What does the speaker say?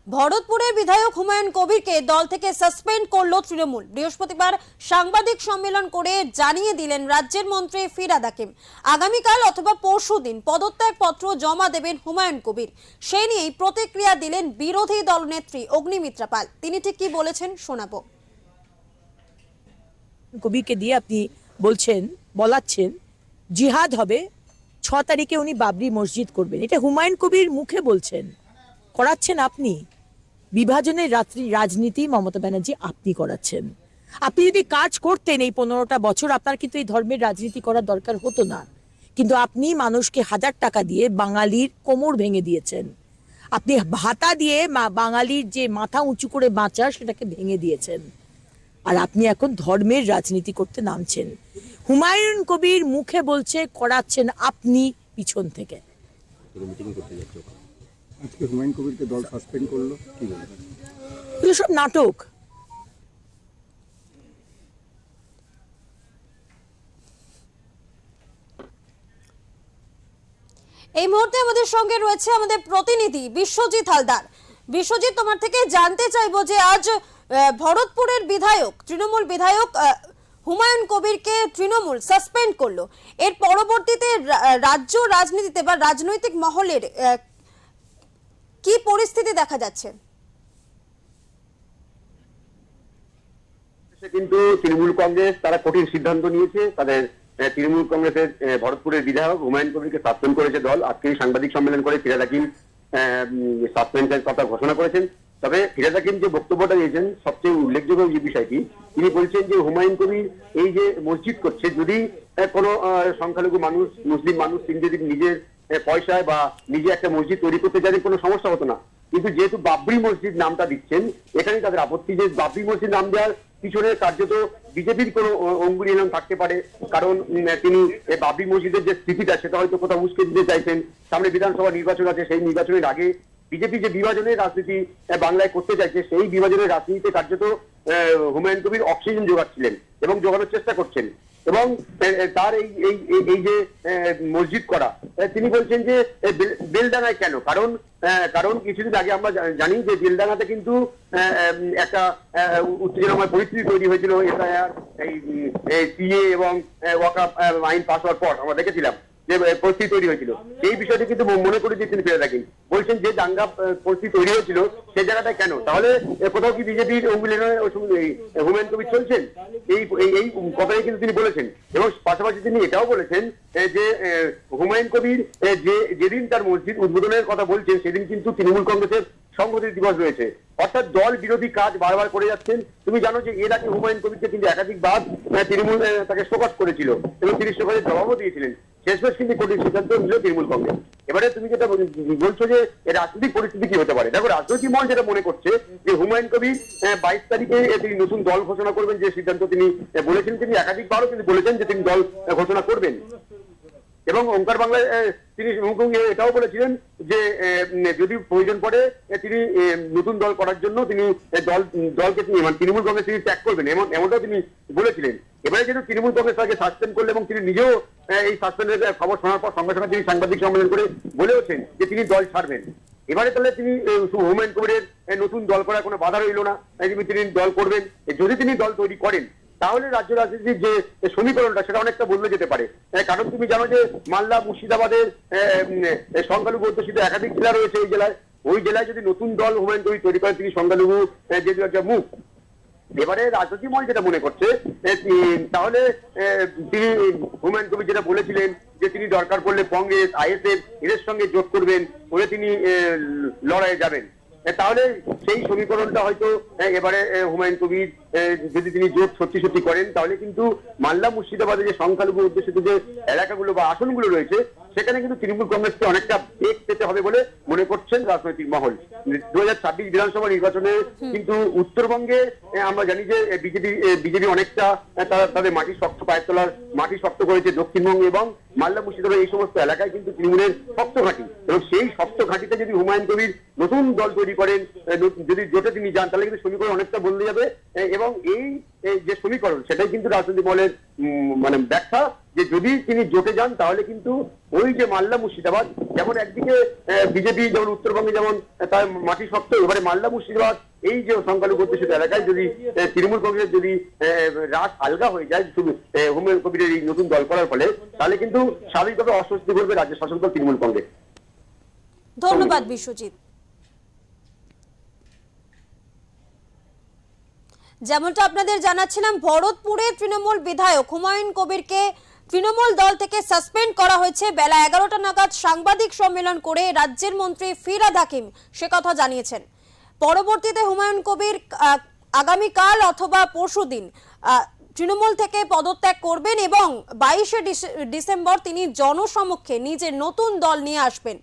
ভরতপুরের বিধায়ক হুমায়ুন কবিরকে দল থেকে সাসপেন্ড করল তৃণমূল। বৃহস্পতিবার সাংবাদিক সম্মেলন করে জানিয়ে দিলেন রাজ্যের মন্ত্রী ফিরহাদ হাকিম আগামীকাল অথবা পরশুদিন পদত্যাগ পত্র জমা দেবেন হুমায়ুন কবির। সেই নিয়েই প্রতিক্রিয়া দিলেন বিরোধী দলনেত্রী অগ্নিমিত্রা পাল। তিনি ঠিক কি বলেছেন শোনাবো। কবিরকে দিয়ে আপনি বলাচ্ছেন জিহাদ হবে, 6 তারিখে উনি বাবরি মসজিদ করবেন, এটা হুমায়ুন কবির মুখে বলছেন, করাচ্ছেন আপনি। বিভাজনের রাজনীতি মমতা ব্যানার্জি আপনি করাচ্ছেন। আপনি যদি কাজ করতেন এই 15টা বছর, আপনার কিন্তু এই ধর্মের রাজনীতি করার দরকার হতো না। কিন্তু আপনি মানুষকে 1000 টাকা দিয়ে বাঙালির কোমর ভেঙে দিয়েছেন। আপনি ভাতা দিয়ে বাঙালির যে মাথা উঁচু করে বাঁচা সেটাকে ভেঙে দিয়েছেন। আর আপনি এখন ধর্মের রাজনীতি করতে নামছেন। হুমায়ুন কবির মুখে বলছে, করাচ্ছেন আপনি পিছন থেকে। আজকে হুমায়ুন কবিরকে দল সাসপেন্ড করলো, কি বলবেন? এগুলো সব নাটক। এই মুহূর্তে আমাদের সঙ্গে রয়েছে আমাদের প্রতিনিধি বিশ্বজিৎ হালদার। বিশ্বজিৎ, তোমার থেকে জানতে চাইবো যে আজ ভরতপুরের বিধায়ক, তৃণমূল বিধায়ক হুমায়ুন কবিরকে তৃণমূল সাসপেন্ড করলো। এর পরবর্তীতে রাজ্য রাজনীতিতে বা রাজনৈতিক মহলের কি পরিস্থিতি দেখা যাচ্ছে? কিন্তু তৃণমূল কংগ্রেস তারা কঠিন সিদ্ধান্ত নিয়েছে। তাদের তৃণমূল কংগ্রেসের ভরতপুরের বিধায়ক হুমায়ুন কবিরকে সাসপেন্ড করেছে দল। আজকে সাংবাদিক সম্মেলন করে ফিরহাদ হাকিম সাসপেন্ডের কথা ঘোষণা করেছেন। তবে ফিরহাদ হাকিম যে বক্তব্যটা দিয়েছেন, সবচেয়ে উল্লেখযোগ্য যে বিষয়টি, তিনি বলছেন যে হুমায়ুন কবির এই যে মসজিদ করছে, যদি কোনো সংখ্যালঘু মানুষ, মুসলিম মানুষ, তিনি যদি নিজের পয়সায় বা নিজে একটা মসজিদ তৈরি করতে চান, কোনো সমস্যা হতো না। কিন্তু যেহেতু বাবরি মসজিদ নামটা দিচ্ছেন, এখানে তাদের আপত্তি যে বাবরি মসজিদ নাম দেওয়ার পিছনে কার্যত বিজেপির কোনো অঙ্গুলি এলাম থাকতে পারে। কারণ তিনি বাবরি মসজিদের যে স্থিতিটা, সেটা হয়তো কোথাও উস্কে দিতে চাইছেন। সামনে বিধানসভা নির্বাচন আছে, সেই নির্বাচনের আগে বিজেপি যে বিভাজনের রাজনীতি বাংলায় করতে চাইছে, সেই বিভাজনের রাজনীতিতে কার্যত হুমায়ুন কবির অক্সিজেন যোগাচ্ছিলেন এবং যোগানোর চেষ্টা করছেন। এবং তার এই যে মসজিদ করা, তিনি বলছেন যে বেলডাঙ্গায় কেন? কারণ কিছুদিন আগে আমরা জানি যে বেলডাঙ্গাতে কিন্তু একটা উত্তেজনাময় পরিস্থিতি তৈরি হয়েছিল। এসআইআর, এই সিএ এবং ওয়াকফ আইন পাস হওয়ার পর আমরা দেখেছিলাম যে পরিস্থিতি তৈরি হয়েছিল। সেই বিষয়টি কিন্তু মনে করে দিয়ে তিনি ফিরে থাকেন, বলছেন যে দাঙ্গা পরিস্থিতি তৈরি হয়েছিল সেই জায়গাটা কেন? তাহলে কোথাও কি বিজেপির হুমায়ুন কবির চলছেন? এই কথাই কিন্তু তিনি বলেছেন। এবং পাশাপাশি তিনি এটাও বলেছেন যে হুমায়ুন কবির যেদিন তার মসজিদ উদ্বোধনের কথা বলছেন, সেদিন কিন্তু তৃণমূল কংগ্রেসের সংহতি দিবস রয়েছে। অর্থাৎ দল বিরোধী কাজ বারবার করে যাচ্ছেন। তুমি জানো যে এর আগে হুমায়ুন কবিরকে কিন্তু একাধিকবার তৃণমূল তাকে শোকজ করেছিল এবং তিনি শোকজের জবাবও দিয়েছিলেন। শেষমেশ কিন্তু কঠিন সিদ্ধান্ত নিল তৃণমূল কংগ্রেস। এবারে তুমি যেটা বলছো যে রাজনৈতিক পরিস্থিতি কি হতে পারে, দেখো রাজনৈতিক মহল যেটা মনে করছে যে হুমায়ুন কবির 22 তারিখে তিনি নতুন দল ঘোষণা করবেন, যে সিদ্ধান্ত তিনি বলেছেন। তিনি একাধিকবারও কিন্তু বলেছেন যে তিনি দল ঘোষণা করবেন। এবং ওঙ্কার বাংলায় তিনি এটাও বলেছিলেন যে যদি প্রয়োজন পড়ে তিনি নতুন দল করার জন্য তিনি দলকে তৃণমূল কংগ্রেস তিনি ত্যাগ করবেন, এমনটাও তিনি বলেছিলেন। এবারে যেহেতু তৃণমূল কংগ্রেস তাকে সাসপেন্ড করলে এবং তিনি নিজেও এই সাসপেন্ডের খবর শোনার পর সঙ্গে সঙ্গে তিনি সাংবাদিক সম্মেলন করে বলেওছেন যে তিনি দল ছাড়বেন। এবারে তাহলে তিনি হুমায়ুন কবিরের নতুন দল করার কোনো বাধা রইল না, তিনি দল করবেন। যদি তিনি দল তৈরি করেন, তাহলে রাজ্য রাজনীতির যে সমীকরণটা সেটা অনেকটা বদলে যেতে পারে। কারণ তুমি জানো যে মালদা, মুর্শিদাবাদের সংখ্যালঘু অধ্যুষিত একাধিক জেলা রয়েছে এই জেলায়। ওই জেলায় যদি নতুন দল হুমায়ুন কবির তৈরি করেন, তিনি সংখ্যালঘু যেহেতু একটা মুখ। এবারে রাজনৈতিক মহল যেটা মনে করছে, তাহলে তিনি হুমায়ুন কবির যেটা বলেছিলেন যে তিনি দরকার পড়লে কংগ্রেস, আইএসএফ এদের সঙ্গে জোট করবেন, করে তিনি লড়াইয়ে যাবেন। তাহলে সেই সমীকরণটা হয়তো এবারে হুমায়ুন কবির যদি তিনি জোট সত্যি করেন, তাহলে কিন্তু মালদা, মুর্শিদাবাদে যে সংখ্যালঘু অধ্যুষিত যে এলাকাগুলো বা আসনগুলো রয়েছে, সেখানে কিন্তু তৃণমূল কংগ্রেসকে অনেকটা বেগ পেতে হবে বলে মনে করছেন রাজনৈতিক মহল। 2026 বিধানসভা নির্বাচনে কিন্তু উত্তরবঙ্গে আমরা জানি যে বিজেপি অনেকটা তাদের মাটি শক্ত, পায়ের তলার মাটি শক্ত করেছে দক্ষিণবঙ্গে এবং মালদা মুর্শিদাবাদ এই সমস্ত এলাকায় কিন্তু তৃণমূলের শক্ত ঘাঁটি, এবং সেই শক্ত ঘাঁটিতে যদি হুমায়ুন কবির নতুন দল তৈরি করেন, যদি জোটে তিনি যান, তাহলে কিন্তু সমীকরণ অনেকটা বদলে যাবে। এবং এই যে সমীকরণ, সেটাই কিন্তু রাজনৈতিক মহলের মানে ব্যাখ্যা, যে যদি তিনি জোটে যান তাহলে কিন্তু ওই যে মালদা মুর্শিদাবাদ, যেমন একদিকে বিজেপি যেমন উত্তরবঙ্গে যেমন তার মাটি শক্ত, এবারে মালদা মুর্শিদাবাদ এই যে সংখ্যালঘু অধ্যুষিত এলাকায় যদি তৃণমূল কংগ্রেস যদি রাস আলগা হয়ে যায় শুধু হুমায়ুন কবিরের এই নতুন দল করার ফলে, তাহলে কিন্তু স্বাভাবিকভাবে অস্বস্তি করবে রাজ্য শাসক দল তৃণমূল কংগ্রেস। ধন্যবাদ বিশ্বজিৎ। যেমনটা আপনাদের জানাচ্ছিলাম, ভরতপুরে তৃণমূল বিধায়ক হুমায়ুন কবিরকে তৃণমূল দল থেকে সাসপেন্ড করা হয়েছে। বেলা 11টা নাগাদ সাংবাদিক সম্মেলন করে রাজ্যের মন্ত্রী ফিরহাদ হাকিম সে কথা জানিয়েছেন। পরবর্তীতে হুমায়ুন কবির আগামীকাল অথবা পরশুদিন তৃণমূল থেকে পদত্যাগ করবেন এবং 22শে ডিসেম্বর তিনি জনসমক্ষে নিজের নতুন দল নিয়ে আসবেন।